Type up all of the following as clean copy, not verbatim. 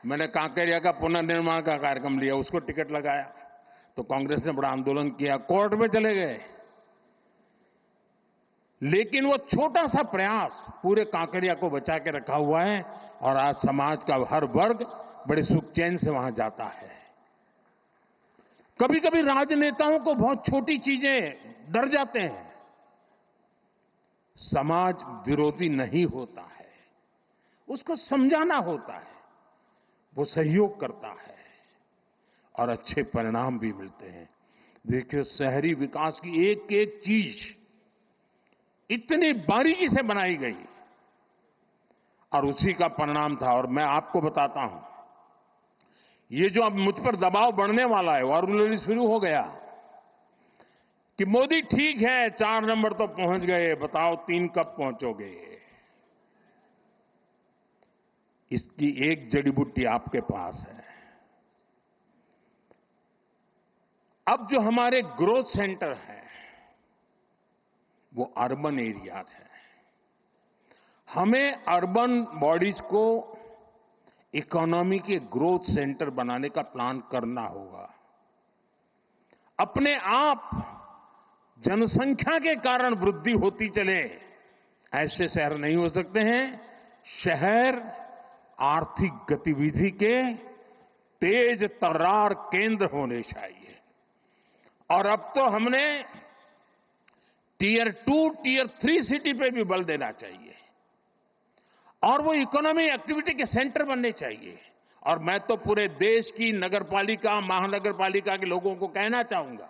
मैंने कांकेरिया का पुनर्निर्माण का कार्यक्रम लिया, उसको टिकट लगाया तो कांग्रेस ने बड़ा आंदोलन किया, कोर्ट में चले गए। लेकिन वो छोटा सा प्रयास पूरे कांकेरिया को बचा के रखा हुआ है और आज समाज का हर वर्ग बड़े सुख चैन से वहां जाता है। कभी कभी राजनेताओं को बहुत छोटी चीजें डर जाते हैं। समाज विरोधी नहीं होता है, उसको समझाना होता है, वो सहयोग करता है और अच्छे परिणाम भी मिलते हैं। देखिए, शहरी विकास की एक एक चीज इतनी बारीकी से बनाई गई और उसी का परिणाम था। और मैं आपको बताता हूं, ये जो अब मुझ पर दबाव बढ़ने वाला है वो ऑलरेडी शुरू हो गया कि मोदी ठीक है 4 नंबर तो पहुंच गए, बताओ 3 कब पहुंचोगे। इसकी एक जड़ी बूटी आपके पास है। अब जो हमारे ग्रोथ सेंटर है वो अर्बन एरियाज है। हमें अर्बन बॉडीज को इकोनॉमी के ग्रोथ सेंटर बनाने का प्लान करना होगा। अपने आप जनसंख्या के कारण वृद्धि होती चले, ऐसे शहर नहीं हो सकते हैं। शहर आर्थिक गतिविधि के तेज तर्रार केंद्र होने चाहिए। और अब तो हमने टियर 2, टियर 3 सिटी पे भी बल देना चाहिए और वो इकोनॉमी एक्टिविटी के सेंटर बनने चाहिए। और मैं तो पूरे देश की नगरपालिका, महानगरपालिका के लोगों को कहना चाहूंगा,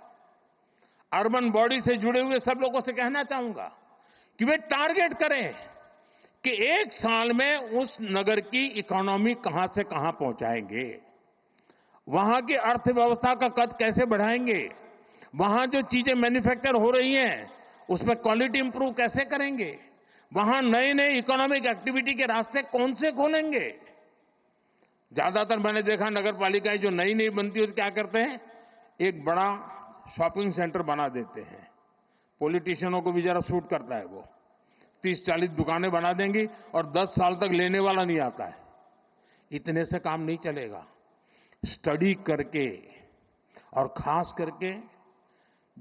अर्बन बॉडी से जुड़े हुए सब लोगों से कहना चाहूंगा कि वे टारगेट करें कि 1 साल में उस नगर की इकोनॉमी कहां से कहां पहुंचाएंगे, वहां की अर्थव्यवस्था का कद कैसे बढ़ाएंगे, वहां जो चीजें मैन्युफैक्चर हो रही हैं उसमें क्वालिटी इंप्रूव कैसे करेंगे, वहां नए नए इकोनॉमिक एक्टिविटी के रास्ते कौन से खोलेंगे। ज्यादातर मैंने देखा नगर पालिकाएं जो नई नई बनती है तो क्या करते हैं, एक बड़ा शॉपिंग सेंटर बना देते हैं। पॉलिटिशियनों को भी जरा सूट करता है, वो 30-40 दुकानें बना देंगी और 10 साल तक लेने वाला नहीं आता है। इतने से काम नहीं चलेगा। स्टडी करके और खास करके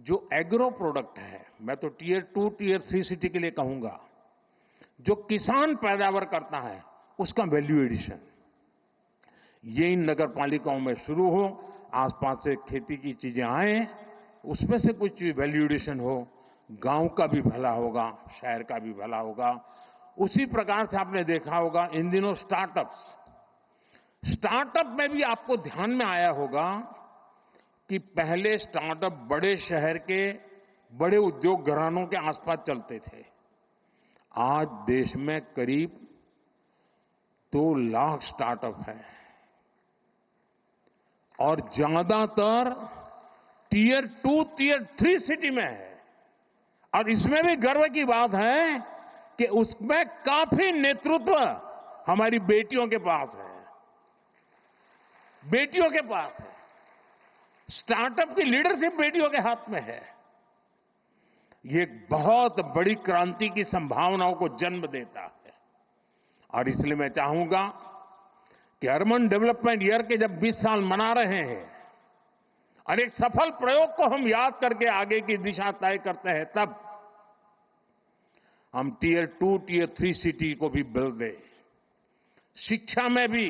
जो एग्रो प्रोडक्ट है, मैं तो टियर 2, टियर 3 सिटी के लिए कहूंगा, जो किसान पैदावार करता है उसका वैल्यू एडिशन ये इन नगर पालिकाओं में शुरू हो। आसपास से खेती की चीजें आए, उसमें से कुछ वैल्यू एडिशन हो, गांव का भी भला होगा, शहर का भी भला होगा। उसी प्रकार से आपने देखा होगा इन दिनों स्टार्टअप में भी आपको ध्यान में आया होगा कि पहले स्टार्टअप बड़े शहर के बड़े उद्योग घरानों के आसपास चलते थे। आज देश में करीब 2 लाख स्टार्टअप है और ज्यादातर टियर 2, टियर 3 सिटी में है। और इसमें भी गर्व की बात है कि उसमें काफी नेतृत्व हमारी बेटियों के पास है, बेटियों के पास है। स्टार्टअप की लीडरशिप बेटियों के हाथ में है। ये एक बहुत बड़ी क्रांति की संभावनाओं को जन्म देता है। और इसलिए मैं चाहूंगा कि अर्बन डेवलपमेंट ईयर के जब 20 साल मना रहे हैं और एक सफल प्रयोग को हम याद करके आगे की दिशा तय करते हैं, तब हम टियर 2, टियर 3 सिटी को भी बल दें। शिक्षा में भी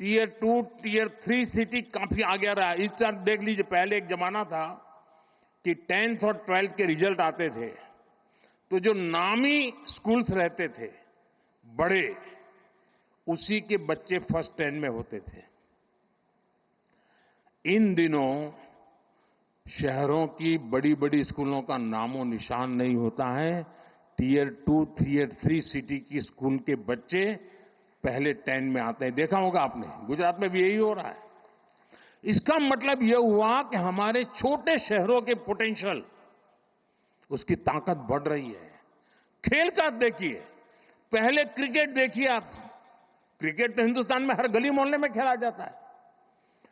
टियर 2, टियर 3 सिटी काफी आगे रहा है। इस साल देख लीजिए, पहले एक जमाना था कि 10th और 12th के रिजल्ट आते थे तो जो नामी स्कूल्स रहते थे बड़े, उसी के बच्चे फर्स्ट 10 में होते थे। इन दिनों शहरों की बड़ी बड़ी स्कूलों का नामो निशान नहीं होता है। टियर 2, टियर 3 सिटी की स्कूल के बच्चे पहले 10 में आते हैं। देखा होगा आपने, गुजरात में भी यही हो रहा है। इसका मतलब यह हुआ कि हमारे छोटे शहरों के पोटेंशियल, उसकी ताकत बढ़ रही है। खेल का देखिए, पहले क्रिकेट देखिए आप, क्रिकेट तो हिंदुस्तान में हर गली मोहल्ले में खेला जाता है,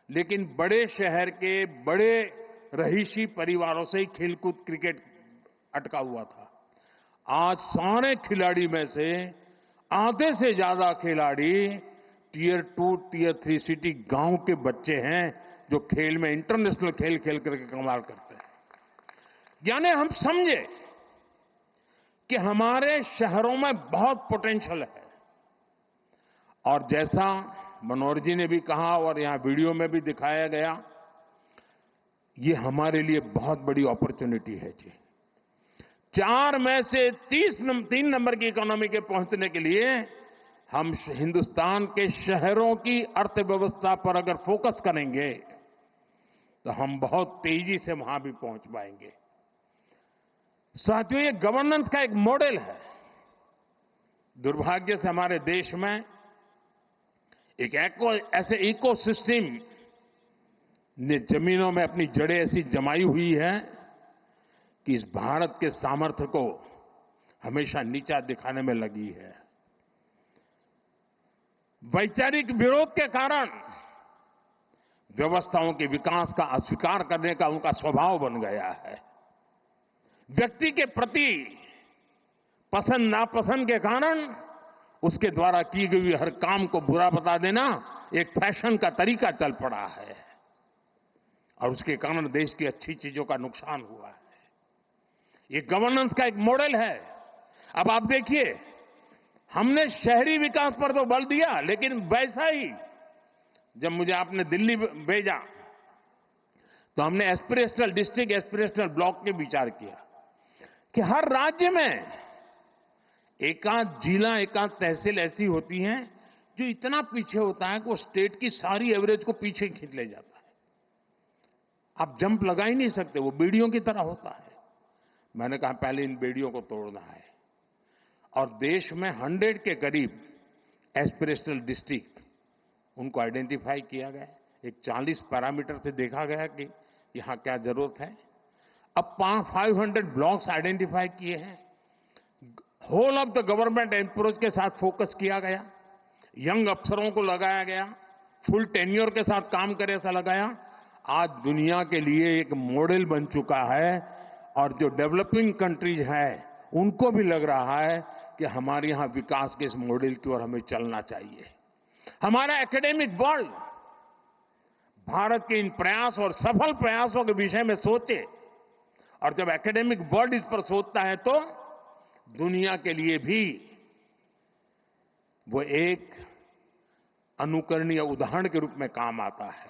लेकिन बड़े शहर के बड़े रहीशी परिवारों से ही खेलकूद क्रिकेट अटका हुआ था। आज सारे खिलाड़ी में से आधे से ज्यादा खिलाड़ी टियर 2, टियर 3 सिटी गांव के बच्चे हैं जो खेल में इंटरनेशनल खेल खेल करके कमाल करते हैं। यानी हम समझे कि हमारे शहरों में बहुत पोटेंशियल है। और जैसा मनोहर जी ने भी कहा और यहां वीडियो में भी दिखाया गया, ये हमारे लिए बहुत बड़ी अपॉर्चुनिटी है जी। 4 में से 3 नंबर की इकोनॉमी के पहुंचने के लिए हम हिंदुस्तान के शहरों की अर्थव्यवस्था पर अगर फोकस करेंगे तो हम बहुत तेजी से वहां भी पहुंच पाएंगे। साथियों, ये गवर्नेंस का एक मॉडल है। दुर्भाग्य से हमारे देश में एक ऐसे इकोसिस्टम ने जमीनों में अपनी जड़ें ऐसी जमाई हुई है कि इस भारत के सामर्थ्य को हमेशा नीचा दिखाने में लगी है। वैचारिक विरोध के कारण व्यवस्थाओं के विकास का अस्वीकार करने का उनका स्वभाव बन गया है। व्यक्ति के प्रति पसंद नापसंद के कारण उसके द्वारा की गई हर काम को बुरा बता देना एक फैशन का तरीका चल पड़ा है और उसके कारण देश की अच्छी चीजों का नुकसान हुआ है। ये गवर्नेंस का एक मॉडल है। अब आप देखिए, हमने शहरी विकास पर तो बल दिया, लेकिन वैसा ही जब मुझे आपने दिल्ली भेजा तो हमने एस्पिरेशनल डिस्ट्रिक्ट, एस्पिरेशनल ब्लॉक के विचार किया कि हर राज्य में एकाध जिला, एकाध तहसील ऐसी होती हैं जो इतना पीछे होता है कि वो स्टेट की सारी एवरेज को पीछे खींच ले जाता है। आप जंप लगा ही नहीं सकते, वो बेड़ियों की तरह होता है। मैंने कहा पहले इन बेड़ियों को तोड़ना है और देश में 100 के करीब एस्पिरेशनल डिस्ट्रिक्ट उनको आइडेंटिफाई किया गया। एक 40 पैरामीटर से देखा गया कि यहां क्या जरूरत है। अब 500 ब्लॉक्स आइडेंटिफाई किए हैं। Whole of the government approach के साथ फोकस किया गया, यंग अफसरों को लगाया गया, फुल टेन्योर के साथ काम करे ऐसा लगाया। आज दुनिया के लिए एक मॉडल बन चुका है और जो डेवलपिंग कंट्रीज हैं उनको भी लग रहा है कि हमारे यहां विकास के इस मॉडल की ओर हमें चलना चाहिए। हमारा एकेडमिक वर्ल्ड भारत के इन प्रयास और सफल प्रयासों के विषय में सोचे और जब एकेडमिक वर्ल्ड इस पर सोचता है तो दुनिया के लिए भी वो एक अनुकरणीय उदाहरण के रूप में काम आता है।